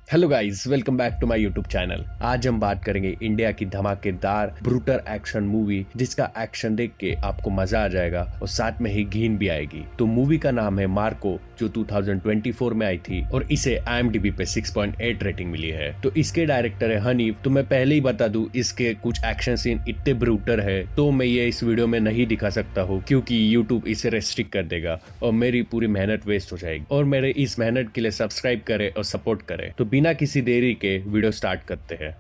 Hello guys, welcome back to my YouTube channel. आज हम बात करेंगे इंडिया की धमाकेदार ब्रूटर एक्शन मूवी, जिसका एक्शन देख के आपको मजा आ जाएगा और साथ में ही घिन भी आएगी। तो मूवी का नाम है मार्को, जो 2024 में आई थी और इसे IMDb पे 6.8 रेटिंग मिली है। तो इसके डायरेक्टर है हनीफ। तो मैं पहले ही बता दूं, इसके कुछ एक्शन सीन इतने ब्रूटर है तो मैं ये इस वीडियो में नहीं दिखा सकता हूँ, क्योंकि यूट्यूब इसे रेस्ट्रिक्ट कर देगा और मेरी पूरी मेहनत वेस्ट हो जाएगी। और मेरे इस मेहनत के लिए सब्सक्राइब करे और सपोर्ट करे। तो बिना किसी देरी के वीडियो स्टार्ट करते हैं।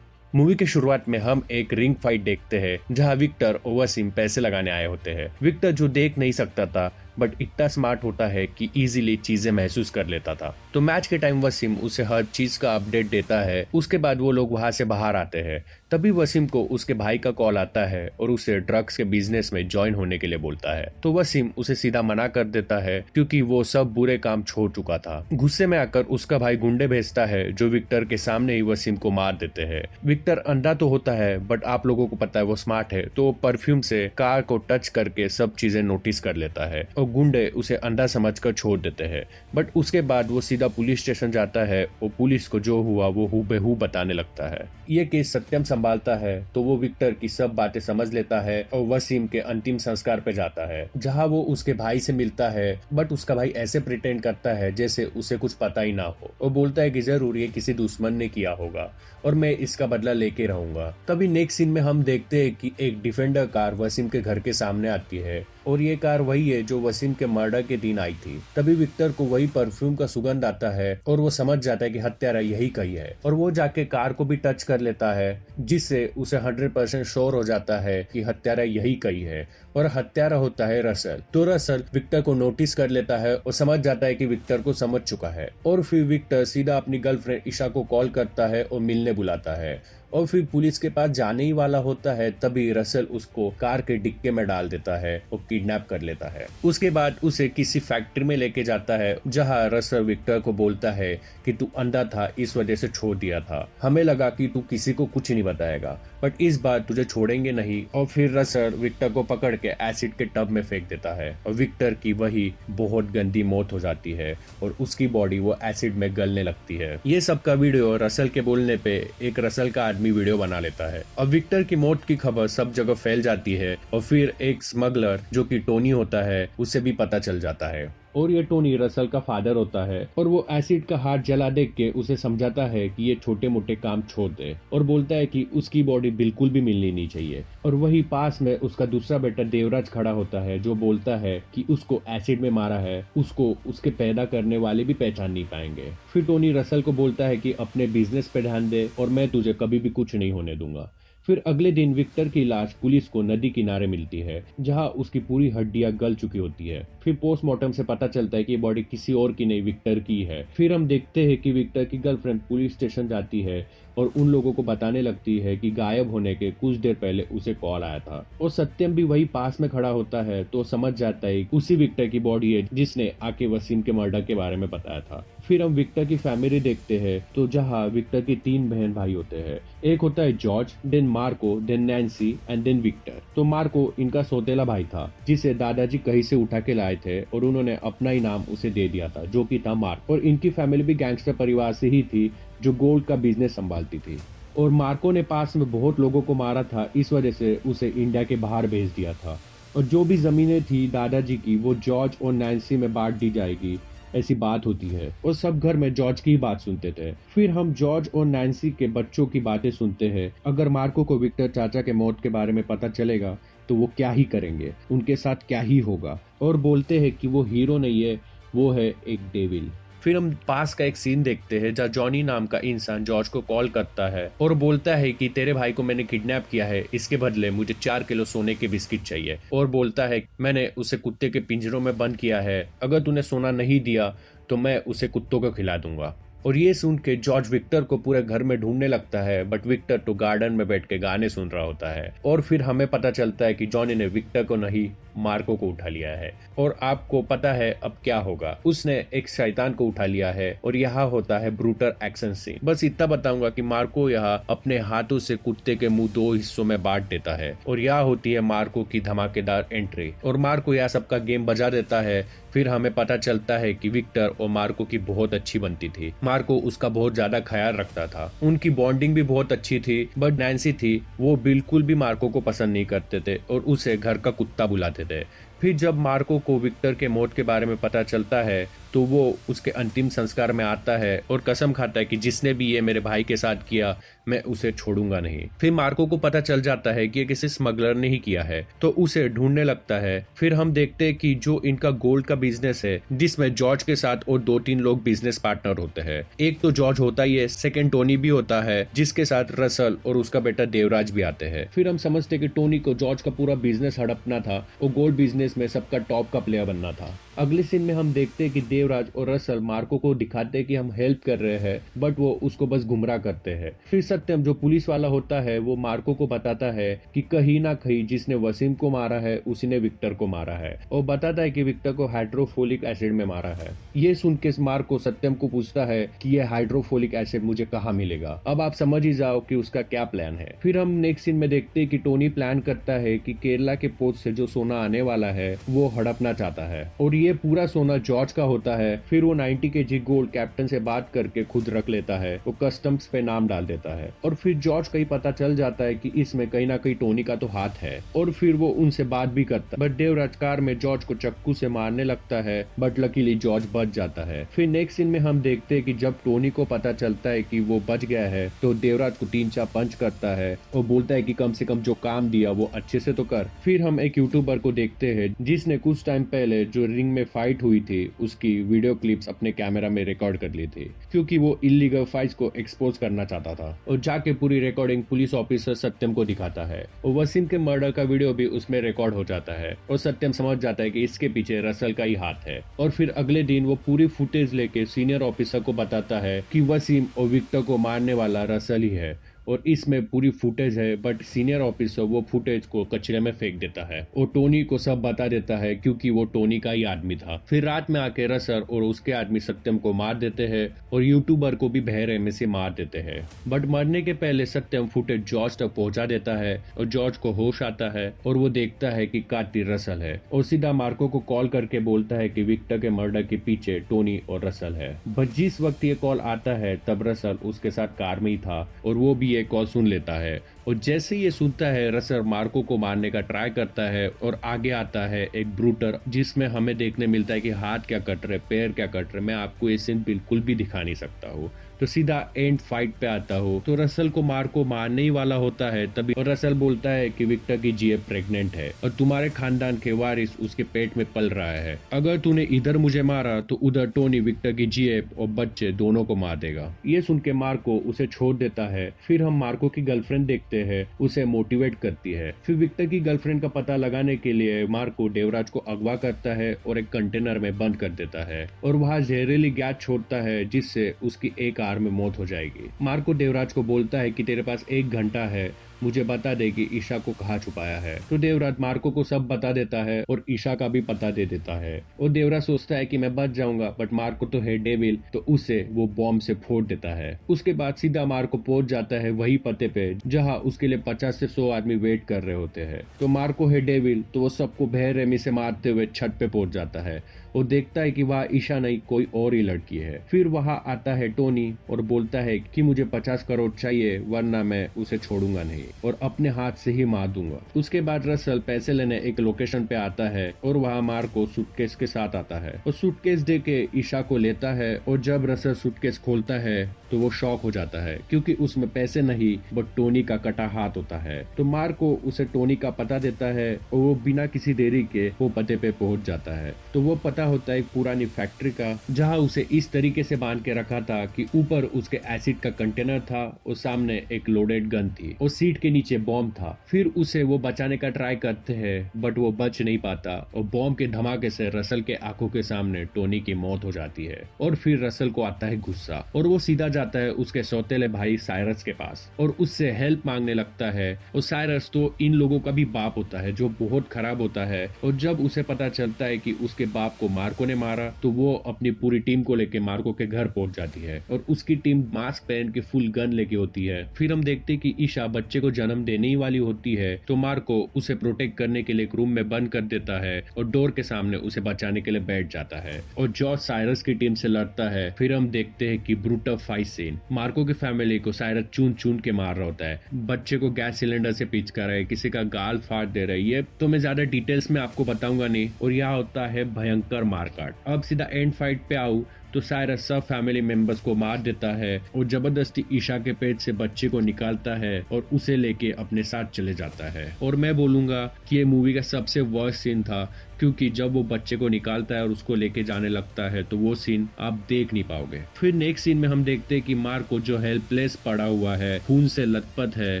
मूवी के शुरुआत में हम एक रिंग फाइट देखते हैं, जहां विक्टर और वसीम पैसे लगाने आए होते हैं। विक्टर जो देख नहीं सकता था बट इतना स्मार्ट होता है कि इजीली चीजें महसूस कर लेता था। तो मैच के टाइम वसीम उसे हर चीज का अपडेट देता है। उसके बाद वो लोग वहां से बाहर आते हैं। तभी वसीम को उसके भाई का कॉल आता है और उसे ड्रग्स के बिजनेस में ज्वाइन होने के लिए बोलता है। तो वसीम उसे सीधा मना कर देता है, क्योंकि वो सब बुरे काम छोड़ चुका था। गुस्से में आकर उसका भाई गुंडे भेजता है, जो विक्टर के सामने ही वसीम को मार देते हैं। विक्टर अंधा तो होता है बट आप लोगों को पता है वो स्मार्ट है, तो परफ्यूम से कार को टच करके सब चीजें नोटिस कर लेता है और गुंडे उसे अंधा समझकर छोड़ देते हैं। बट उसके बाद वो सीधा पुलिस स्टेशन जाता है और पुलिस को जो हुआ वो हूबहू बताने लगता है। ये केस सत्यम संभालता है, तो वो विक्टर की सब बातें समझ लेता है और वसीम के अंतिम संस्कार पे जाता है, जहां वो उसके भाई से मिलता है। बट उसका भाई ऐसे प्रिटेंड करता है जैसे उसे कुछ पता ही ना हो और बोलता है कि जरूर ये किसी दुश्मन ने किया होगा और मैं इसका बदला लेके रहूंगा। तभी नेक्स्ट सीन में हम देखते हैं कि एक डिफेंडर कार वसीम के घर के सामने आती है और ये कार वही है जो वसीम के मर्डर के दिन आई थी। तभी विक्टर को वही परफ्यूम का सुगंध आता है और वो समझ जाता है कि हत्यारा यही कही है और वो जाके कार को भी टच कर लेता है, जिससे उसे 100% श्योर हो जाता है कि हत्यारा यही कही है और हत्यारा होता है रसल। तो रसल विक्टर को नोटिस कर लेता है और समझ जाता है कि विक्टर को समझ चुका है और फिर विक्टर सीधा अपनी गर्लफ्रेंड ईशा को कॉल करता है और मिलने बुलाता है और फिर पुलिस के पास जाने ही वाला होता है। तभी रसल उसको कार के डिक्के में डाल देता है और किडनैप कर लेता है। उसके बाद उसे किसी फैक्ट्री में लेके जाता है, जहां रसल विक्टर को बोलता है कि तू अंधा था, इस वजह से छोड़ दिया था। हमें लगा कि तू किसी को कुछ नहीं बताएगा बट इस बार तुझे छोड़ेंगे नहीं। और फिर रसल विक्टर को पकड़ के एसिड के टब में फेंक देता है और विक्टर की वही बहुत गंदी मौत हो जाती है और उसकी बॉडी वो एसिड में गलने लगती है। ये सब का वीडियो रसल के बोलने पे एक रसल का आदमी वीडियो बना लेता है और विक्टर की मौत की खबर सब जगह फैल जाती है और फिर एक स्मगलर जो कि टोनी होता है उसे भी पता चल जाता है और ये टोनी रसल का फादर होता है और वो एसिड का हाथ जला देख के उसे समझाता है कि ये छोटे मोटे काम छोड़ दे और बोलता है कि उसकी बॉडी बिल्कुल भी मिलनी नहीं चाहिए। और वही पास में उसका दूसरा बेटा देवराज खड़ा होता है, जो बोलता है कि उसको एसिड में मारा है, उसको उसके पैदा करने वाले भी पहचान नहीं पाएंगे। फिर टोनी रसल को बोलता है कि अपने बिजनेस पे ध्यान दे और मैं तुझे कभी भी कुछ नहीं होने दूंगा। फिर अगले दिन विक्टर की लाश पुलिस को नदी किनारे मिलती है, जहां उसकी पूरी हड्डियां गल चुकी होती है। फिर पोस्टमार्टम से पता चलता है कि बॉडी किसी और की नहीं, विक्टर की है। फिर हम देखते हैं कि विक्टर की गर्लफ्रेंड पुलिस स्टेशन जाती है और उन लोगों को बताने लगती है कि गायब होने के कुछ देर पहले उसे कॉल आया था और सत्यम भी वही पास में खड़ा होता है, तो समझ जाता है उसी विक्टर की बॉडी है जिसने आके वसीम के मर्डर के बारे में बताया था। फिर हम विक्टर की फैमिली देखते हैं, तो जहाँ विक्टर की 3 बहन भाई होते हैं। एक होता है George, then Marco, then Nancy and then Victor. तो मार्को इनका सौतेला भाई था, जिसे दादाजी कहीं से उठा के लाए थे और उन्होंने अपना ही नाम उसे दे दिया था, जो कि था मार्को। और इनकी फैमिली भी गैंगस्टर परिवार से ही थी, जो गोल्ड का बिजनेस संभालती थी। और मार्को ने पास में बहुत लोगों को मारा था, इस वजह से उसे इंडिया के बाहर भेज दिया था और जो भी जमीनें थी दादाजी की वो जॉर्ज और नैन्सी में बांट दी जाएगी, ऐसी बात होती है। और सब घर में जॉर्ज की बात सुनते थे। फिर हम जॉर्ज और नैन्सी के बच्चों की बातें सुनते हैं। अगर मार्को को विक्टर चाचा के मौत के बारे में पता चलेगा तो वो क्या ही करेंगे, उनके साथ क्या ही होगा। और बोलते हैं कि वो हीरो नहीं है, वो है एक डेविल। फिर हम पास का एक सीन देखते हैं, जहाँ जॉनी नाम का इंसान जॉर्ज को कॉल करता है और बोलता है कि तेरे भाई को मैंने किडनैप किया है, इसके बदले मुझे 4 किलो सोने के बिस्किट चाहिए। और बोलता है मैंने उसे कुत्ते के पिंजरों में बंद किया है, अगर तूने सोना नहीं दिया तो मैं उसे कुत्तों को खिला दूंगा। और ये सुन के जॉर्ज विक्टर को पूरे घर में ढूंढने लगता है, बट विक्टर तो गार्डन में बैठ के गाने सुन रहा होता है। और फिर हमें पता चलता है कि जॉनी ने विक्टर को नहीं, मार्को को उठा लिया है। और आपको पता है अब क्या होगा, उसने एक शैतान को उठा लिया है और यहाँ होता है ब्रूटर एक्शन सीन। बस इतना बताऊंगा कि मार्को यहाँ अपने हाथों से कुत्ते के मुंह 2 हिस्सों में बांट देता है और यहाँ होती है मार्को की धमाकेदार एंट्री और मार्को यहाँ सबका गेम बजा देता है। फिर हमें पता चलता है कि विक्टर और मार्को की बहुत अच्छी बनती थी। मार्को उसका बहुत ज्यादा ख्याल रखता था, उनकी बॉन्डिंग भी बहुत अच्छी थी। बट नैन्सी थी, वो बिल्कुल भी मार्को को पसंद नहीं करते थे और उसे घर का कुत्ता बुलाते थे। फिर जब मार्को को विक्टर के मौत के बारे में पता चलता है तो वो उसके अंतिम संस्कार में आता है और कसम खाता है कि जिसने भी ये मेरे भाई के साथ किया मैं उसे छोड़ूंगा नहीं। फिर मार्को को पता चल जाता है कि ये किसी स्मगलर ने ही किया है तो उसे ढूंढने लगता है। फिर हम देखते हैं कि जो इनका गोल्ड का बिजनेस है जिसमें जॉर्ज के साथ और 2-3 लोग बिजनेस पार्टनर होते हैं। एक तो जॉर्ज होता ही है, सेकंड टोनी भी होता है जिसके साथ रसल और उसका बेटा देवराज भी आते हैं। फिर हम समझते कि टोनी को जॉर्ज का पूरा बिजनेस हड़पना था और गोल्ड बिजनेस में सबका टॉप का प्लेयर बनना था। अगले सीन में हम देखते हैं कि देवराज और रसल मार्को को दिखाते हैं कि हम हेल्प कर रहे हैं, बट वो उसको बस गुमराह करते हैं। फिर सत्यम जो पुलिस वाला होता है वो मार्को को बताता है कि कहीं ना कहीं जिसने वसीम को मारा है उसी ने विक्टर को मारा है और बताता है कि विक्टर को हाइड्रोफोलिक एसिड में मारा है। ये सुन के मार्को सत्यम को पूछता है कि ये हाइड्रोफोलिक एसिड मुझे कहाँ मिलेगा। अब आप समझ ही जाओ कि उसका क्या प्लान है। फिर हम नेक्स्ट सीन में देखते हैं कि टोनी प्लान करता है कि केरला के पोर्ट से जो सोना आने वाला है वो हड़पना चाहता है और ये पूरा सोना जॉर्ज का होता है। फिर वो 90 kg गोल्ड कैप्टन से बात करके खुद रख लेता है, वो कस्टम्स पे नाम डाल देता है और फिर जॉर्ज को ही पता चल जाता है कि इसमें कहीं ना कहीं टोनी का तो हाथ है और फिर वो उनसे बात भी करता है। बट देवराज कार में जॉर्ज को चक्कू से मारने लगता है, बट लकीली जॉर्ज बच जाता है। फिर नेक्स्ट सीन में हम देखते हैं कि जब टोनी को पता चलता है कि वो बच गया है तो देवराज को 3-4 पंच करता है और बोलता है कि कम से कम जो काम दिया वो अच्छे से तो कर। फिर हम एक यूट्यूबर को देखते हैं जिसने कुछ टाइम पहले जो रिंग में फाइट हुई थी उसकी वीडियो क्लिप्स अपने कैमरा में रिकॉर्ड कर ली थी क्योंकि वो इलीगल फाइट्स को एक्सपोज करना चाहता था और जाके पूरी रिकॉर्डिंग पुलिस ऑफिसर सत्यम को दिखाता है और वसीम के मर्डर का वीडियो भी उसमें रिकॉर्ड हो जाता है और सत्यम समझ जाता है कि इसके पीछे रसल का ही हाथ है। और फिर अगले दिन वो पूरी फुटेज लेके सीनियर ऑफिसर को बताता है कि वसीम और विक्टर को मारने वाला रसल ही है और इसमें पूरी फुटेज है। बट सीनियर ऑफिसर वो फुटेज को कचरे में फेंक देता है और टोनी को सब बता देता है क्योंकि वो टोनी का ही आदमी था। फिर रात में आके रसल और उसके आदमी सत्यम को मार देते हैं और यूट्यूबर को भी बहरे में से मार देते हैं। बट मरने के पहले सत्यम फुटेज जॉर्ज तक पहुंचा देता है और जॉर्ज को होश आता है और वो देखता है कि कातिल रसल है और सीधा मार्को को कॉल करके बोलता है कि विक्टर के मर्डर के पीछे टोनी और रसल है। बट जिस वक्त ये कॉल आता है तब रसल उसके साथ कार में ही था और वो भी ये कॉल सुन लेता है और जैसे ये सुनता है रसल मार्को को मारने का ट्राई करता है और आगे आता है एक ब्रूटर जिसमें हमें देखने मिलता है कि हाथ क्या कट रहे, पैर क्या कट रहे। मैं आपको ये सीन बिल्कुल भी दिखा नहीं सकता हूँ। तो सीधा एंड फाइट पे आता हो तो रसल को मार्को मारने ही वाला होता है तभी और रसल बोलता है कि विक्टर की जीएफ प्रेग्नेंट है और तुम्हारे खानदान के वारिस उसके पेट में पल रहा है। अगर तूने इधर मुझे मारा तो उधर टोनी विक्टर की जीएफ और बच्चे दोनों को मार देगा। ये सुन के मार्को उसे छोड़ देता है। फिर हम मार्को की गर्लफ्रेंड देखते हैं, उसे मोटिवेट करती है। फिर विक्टर की गर्लफ्रेंड का पता लगाने के लिए मार्को देवराज को अगवा करता है और एक कंटेनर में बंद कर देता है और वहाँ जहरीली गैस छोड़ता है जिससे उसकी एक में मौत हो जाएगी। मार्को देवराज को बोलता है कि तेरे पास 1 घंटा है, मुझे बता दे कि ईशा को कहाँ छुपाया है। तो देवराज मार्को को सब बता देता है और ईशा का भी पता दे देता है और देवराज सोचता है कि मैं बच जाऊंगा, बट मार्को तो है डेविल तो उसे वो बॉम्ब से फोड़ देता है। उसके बाद सीधा मार्को पहुंच जाता है वही पते पे जहाँ उसके लिए 50 से 100 आदमी वेट कर रहे होते हैं। तो मार्को है डेविल तो वो सबको बेरहमी से मारते हुए छत पे पहुंच जाता है और देखता है कि वहाँ ईशा नहीं कोई और ही लड़की है। फिर वहाँ आता है टोनी और बोलता है कि मुझे 50 करोड़ चाहिए वरना मैं उसे छोड़ूंगा नहीं और अपने हाथ से ही मार दूंगा। उसके बाद रसल पैसे लेने एक लोकेशन पे आता है और वहाँ मार्को सूटकेस के साथ आता है और सूटकेस दे के ईशा को लेता है और जब रसल सूटकेस खोलता है तो वो शॉक हो जाता है क्योंकि उसमें पैसे नहीं बट टोनी का कटा हाथ होता है। तो मार्को उसे टोनी का पता देता है और वो बिना किसी देरी के वो पते पे पहुंच जाता है। तो वो पता होता है एक पुरानी फैक्ट्री का, जहाँ उसे इस तरीके से बांध के रखा था कि ऊपर उसके एसिड का कंटेनर था और सामने एक लोडेड गन थी और सीट के नीचे बॉम्ब था। फिर उसे वो बचाने का ट्राई करते हैं बट वो बच नहीं पाता और बॉम्ब के धमाके से रसल के आंखों के सामने टोनी की मौत हो जाती है। और फिर रसल को आता है गुस्सा और वो सीधा जाता है उसके सौतेले भाई साइरस के पास और उससे हेल्प मांगने लगता है। और साइरस तो इन लोगों का भी बाप होता है जो बहुत खराब होता है, और जब उसे पता चलता है कि उसके बाप को मार्को ने मारा तो वो अपनी पूरी टीम को लेके मार्को के घर पहुंच जाती है और उसकी टीम मास्क पहन के फुल गन लेके होती है। फिर हम देखते हैं कि ईशा बच्चे को जन्म देने ही वाली होती है तो मार्को उसे प्रोटेक्ट करने के लिए एक रूम में बंद कर देता है और डोर के सामने उसे बचाने के लिए बैठ जाता है और जॉर्ज साइरस की टीम से लड़ता है। फिर हम देखते हैं कि ब्रूटल फाइट सीन, मार्को की फैमिली को साइरस चून चून के मार रहा होता है, बच्चे को गैस सिलेंडर से पीच कर है, किसी का गाल फाड़ दे रही है। तो मैं ज्यादा डिटेल्स में आपको बताऊंगा नहीं और यहाँ होता है भयंकर मारकाट। अब सीधा एंड फाइट पे आऊं तो साइरस सब फैमिली मेंबर्स को मार देता है और जबरदस्ती ईशा के पेट से बच्चे को निकालता है और उसे लेके अपने साथ चले जाता है। और मैं बोलूंगा कि ये मूवी का सबसे वर्स्ट सीन था क्योंकि जब वो बच्चे को निकालता है और उसको लेके जाने लगता है तो वो सीन आप देख नहीं पाओगे। फिर नेक्स्ट सीन में हम देखते हैं कि मार्को जो हेल्पलेस पड़ा हुआ है, खून से लथपथ है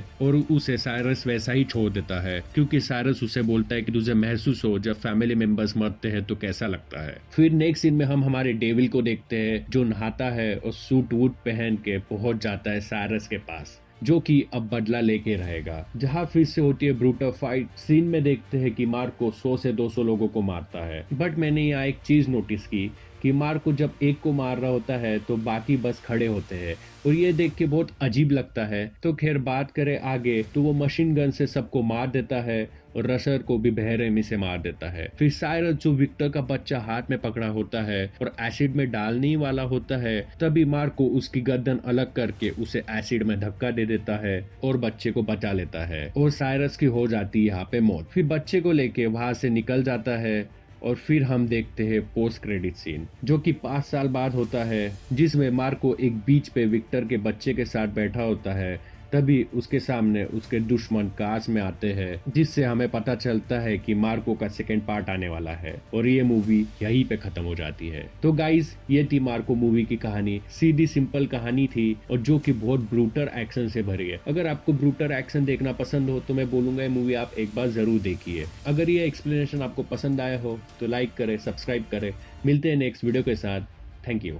और उसे साइरस वैसा ही छोड़ देता है क्योंकि साइरस उसे बोलता है कि तुझे महसूस हो जब फैमिली मेंबर्स मरते हैं तो कैसा लगता है। फिर नेक्स्ट सीन में हम हमारे डेविल को देखते हैं जो नहाता है और सूट वूट पहन के पहुंच जाता है साइरस के पास, जो कि अब बदला लेके रहेगा। जहां फिर से होती है ब्रूटल फाइट सीन में देखते हैं कि मार्को 100 से 200 लोगों को मारता है। बट मैंने यहाँ एक चीज नोटिस की कि मार्को जब एक को मार रहा होता है तो बाकी बस खड़े होते हैं और ये देख के बहुत अजीब लगता है। तो खैर बात करें आगे तो वो मशीन गन से सबको मार देता है और रसर को भी बेरहमी से मार देता है। फिर साइरस जो विक्टर का बच्चा हाथ में पकड़ा होता है और एसिड में डालने ही वाला होता है, तभी मार्को उसकी गर्दन अलग करके उसे एसिड में धक्का दे देता है और बच्चे को बचा लेता है और साइरस की हो जाती है यहाँ पे मौत। फिर बच्चे को लेके वहां से निकल जाता है और फिर हम देखते हैं पोस्ट क्रेडिट सीन जो कि 5 साल बाद होता है, जिसमें मार्को एक बीच पे विक्टर के बच्चे के साथ बैठा होता है। तभी उसके सामने उसके दुश्मन कास में आते हैं, जिससे हमें पता चलता है कि मार्को का सेकंड पार्ट आने वाला है और ये मूवी यहीं पे खत्म हो जाती है। तो गाइज ये थी मार्को मूवी की कहानी। सीधी सिंपल कहानी थी और जो कि बहुत ब्रूटल एक्शन से भरी है। अगर आपको ब्रूटल एक्शन देखना पसंद हो तो मैं बोलूंगा ये मूवी आप एक बार जरूर देखिए। अगर ये एक्सप्लेनेशन आपको पसंद आया हो तो लाइक करें, सब्सक्राइब करें। मिलते हैं नेक्स्ट वीडियो के साथ। Thank you.